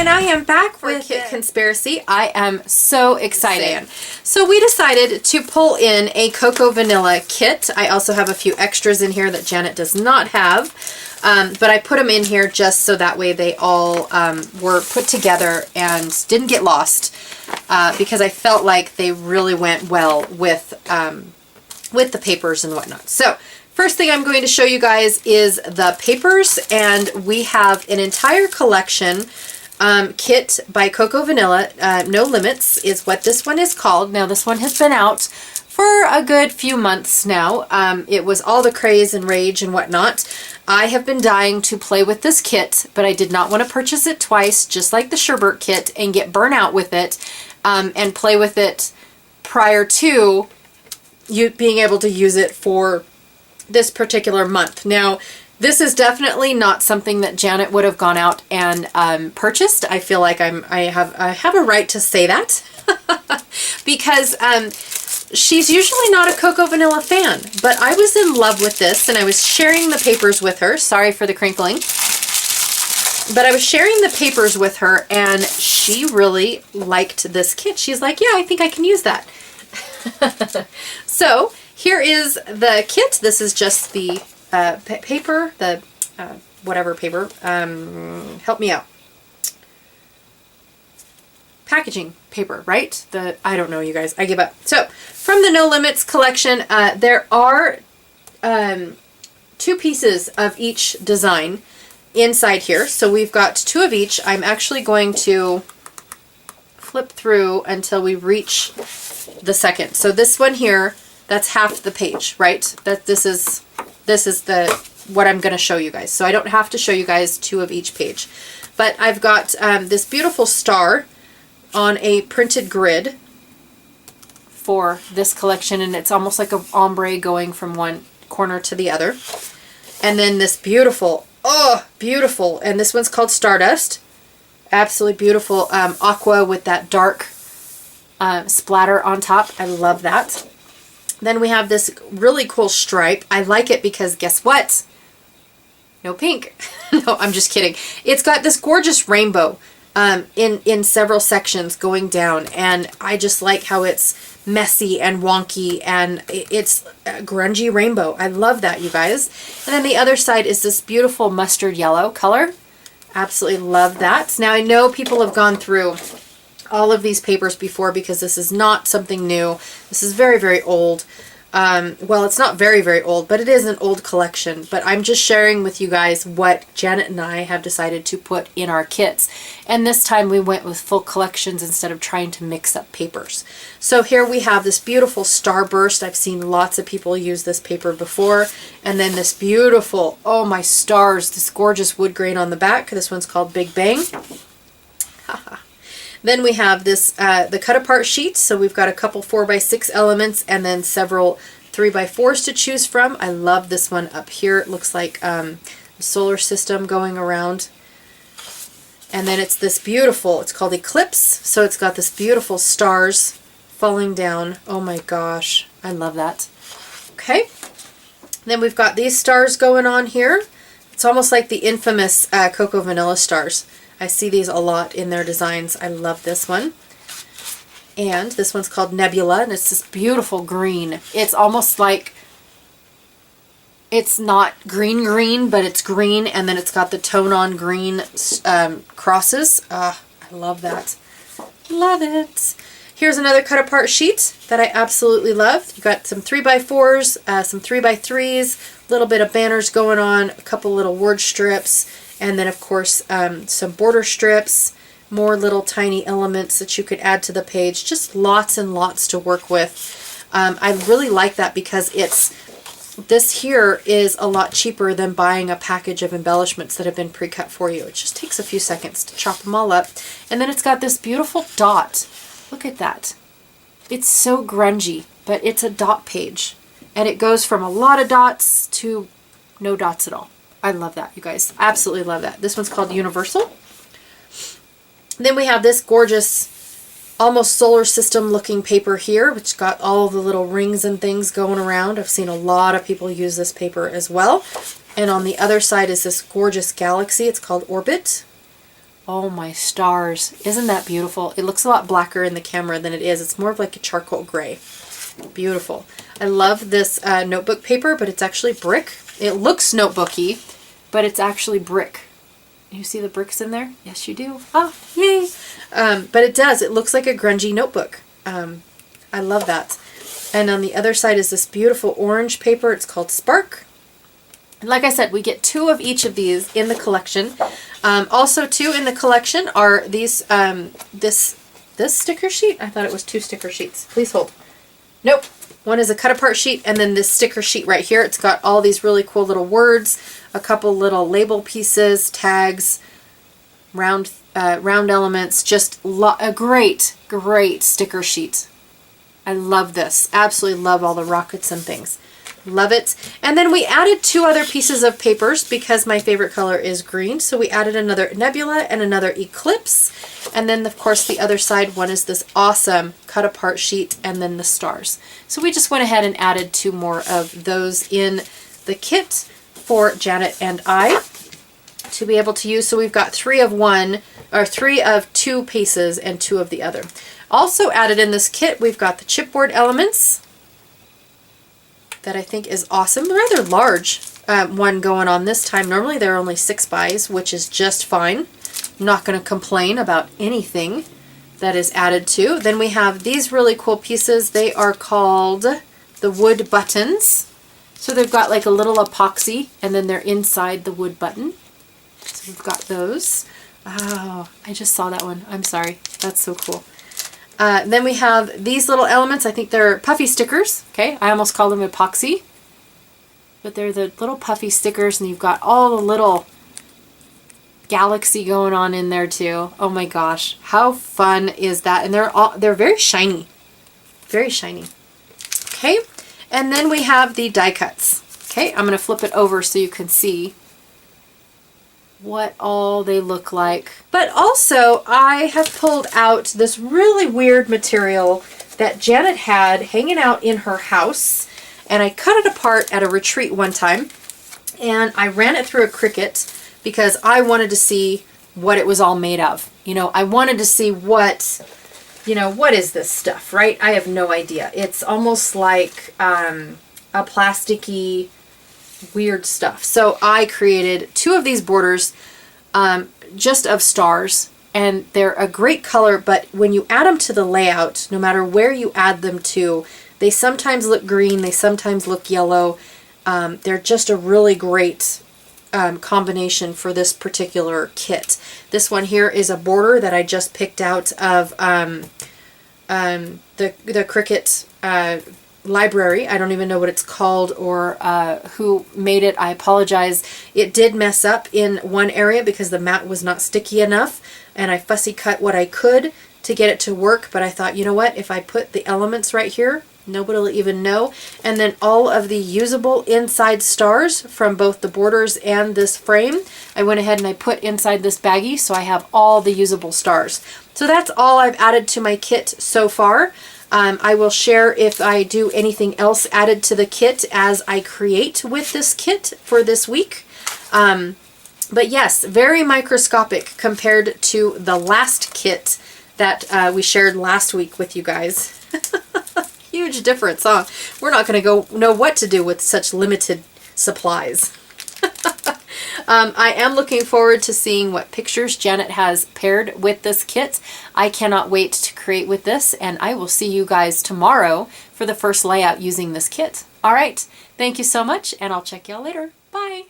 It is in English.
I am back with Kit Conspiracy. I am so excited. So we decided to pull in a Cocoa Vanilla kit. I also have a few extras in here that Janet does not have. But I put them in here just so that way they all were put together and didn't get lost. Because I felt like they really went well with the papers and whatnot. So first thing I'm going to show you guys is the papers, and we have an entire collection. Kit by Cocoa Vanilla, No Limits is what this one is called. Now this one has been out for a good few months now. It was all the craze and rage and whatnot. I have been dying to play with this kit, but I did not want to purchase it twice, just like the Sherbert kit, and get burnt out with it and play with it prior to you being able to use it for this particular month. Now, this is definitely not something that Janet would have gone out and purchased. I feel like I have a right to say that because she's usually not a Cocoa Vanilla fan, but I was in love with this and I was sharing the papers with her. Sorry for the crinkling. But I was sharing the papers with her and she really liked this kit. She's like, yeah, I think I can use that. So here is the kit. This is just the paper, the whatever paper, help me out. Packaging paper, right? I don't know, you guys, I give up. So from the No Limits collection, there are 2 pieces of each design inside here. So we've got 2 of each. I'm actually going to flip through until we reach the second. So this one here, that's half the page, right? This is what I'm going to show you guys. So I don't have to show you guys 2 of each page. But I've got this beautiful star on a printed grid for this collection, and it's almost like an ombre going from one corner to the other. And then this beautiful, oh, beautiful, and this one's called Stardust. Absolutely beautiful aqua with that dark splatter on top. I love that. Then we have this really cool stripe. I like it because guess what? No pink. No, I'm just kidding. It's got this gorgeous rainbow in several sections going down, and I just like how it's messy and wonky, and it's a grungy rainbow. I love that, you guys. And then the other side is this beautiful mustard yellow color. Absolutely love that. Now I know people have gone through all of these papers before because this is not something new. This is very, very old. Well, it's not very, very old, but it is an old collection. But I'm just sharing with you guys what Janet and I have decided to put in our kits. And this time we went with full collections instead of trying to mix up papers. So here we have this beautiful Starburst. I've seen lots of people use this paper before. And then this beautiful, oh my stars, this gorgeous wood grain on the back. This one's called Big Bang. Then we have this, the cut apart sheets. So we've got a couple 4x6 elements and then several 3x4s to choose from. I love this one up here. It looks like a solar system going around. And then it's this beautiful, it's called Eclipse. So it's got this beautiful stars falling down. Oh my gosh, I love that. Okay. Then we've got these stars going on here. It's almost like the infamous Cocoa Vanilla stars. I see these a lot in their designs. I love this one. And this one's called Nebula, and it's this beautiful green. It's almost like, it's not green, but it's green, and then it's got the tone-on green crosses. I love that. Love it. Here's another cut-apart sheet that I absolutely love. You got some 3x4s, some 3x3s, a little bit of banners going on, a couple little word strips, and then, of course, some border strips, more little tiny elements that you could add to the page. Just lots and lots to work with. I really like that because this here is a lot cheaper than buying a package of embellishments that have been pre-cut for you. It just takes a few seconds to chop them all up. And then it's got this beautiful dot. Look at that. It's so grungy, but it's a dot page. And it goes from a lot of dots to no dots at all. I love that, you guys. Absolutely love that. This one's called Universal. Then we have this gorgeous, almost solar system looking paper here, which got all the little rings and things going around. I've seen a lot of people use this paper as well. And on the other side is this gorgeous galaxy. It's called Orbit. Oh my stars. Isn't that beautiful? It looks a lot blacker in the camera than it is. It's more of like a charcoal gray. Beautiful. I love this notebook paper, but it's actually brick. It looks notebooky, but it's actually brick. You see the bricks in there? Yes, you do. Oh, yay. But it does. It looks like a grungy notebook. I love that. And on the other side is this beautiful orange paper. It's called Spark. And like I said, we get 2 of each of these in the collection. Also, 2 in the collection are these, this sticker sheet. I thought it was 2 sticker sheets. Please hold. Nope. One is a cut apart sheet, and then this sticker sheet right here. It's got all these really cool little words, a couple little label pieces, tags, round elements, just a great sticker sheet. I love this. Absolutely love all the rockets and things. Love it. And then we added 2 other pieces of papers because my favorite color is green. So we added another nebula and another eclipse. And then, of course, the other side one is this awesome cut apart sheet and then the stars. So we just went ahead and added 2 more of those in the kit for Janet and I to be able to use. So we've got 3 of one, or 3 of 2 pieces and 2 of the other. Also added in this kit, we've got the chipboard elements that I think is awesome. Rather large one going on this time. Normally they're only 6 bys, which is just fine. I'm not going to complain about anything that is added to. Then we have these really cool pieces. They are called the wood buttons. So they've got like a little epoxy and then they're inside the wood button. So we've got those. Oh, I just saw that one. I'm sorry. That's so cool. Then we have these little elements. I think they're puffy stickers. Okay, I almost call them epoxy. But they're the little puffy stickers, and you've got all the little galaxy going on in there too. Oh my gosh, how fun is that? And they're very shiny. Very shiny. Okay, and then we have the die cuts. Okay, I'm going to flip it over so you can see what all they look like. But also, I have pulled out this really weird material that Janet had hanging out in her house, and I cut it apart at a retreat one time, and I ran it through a Cricut because I wanted to see what it was all made of. You know, I wanted to see what is this stuff, right? I have no idea. It's almost like a plasticky weird stuff. So I created 2 of these borders just of stars, and they're a great color, but when you add them to the layout, no matter where you add them to, they sometimes look green, they sometimes look yellow. They're just a really great combination for this particular kit. This one here is a border that I just picked out of the Cricut library. I don't even know what it's called or who made it. I apologize. It did mess up in one area because the mat was not sticky enough, and I fussy cut what I could to get it to work, but I thought, you know what, if I put the elements right here, nobody will even know. And then all of the usable inside stars from both the borders and this frame, I went ahead and I put inside this baggie, so I have all the usable stars. So that's all I've added to my kit so far. I will share if I do anything else added to the kit as I create with this kit for this week. But yes, very microscopic compared to the last kit that we shared last week with you guys. Huge difference, huh? We're not going to know what to do with such limited supplies. I am looking forward to seeing what pictures Janet has paired with this kit. I cannot wait to create with this, and I will see you guys tomorrow for the first layout using this kit. All right, thank you so much, and I'll check y'all later. Bye.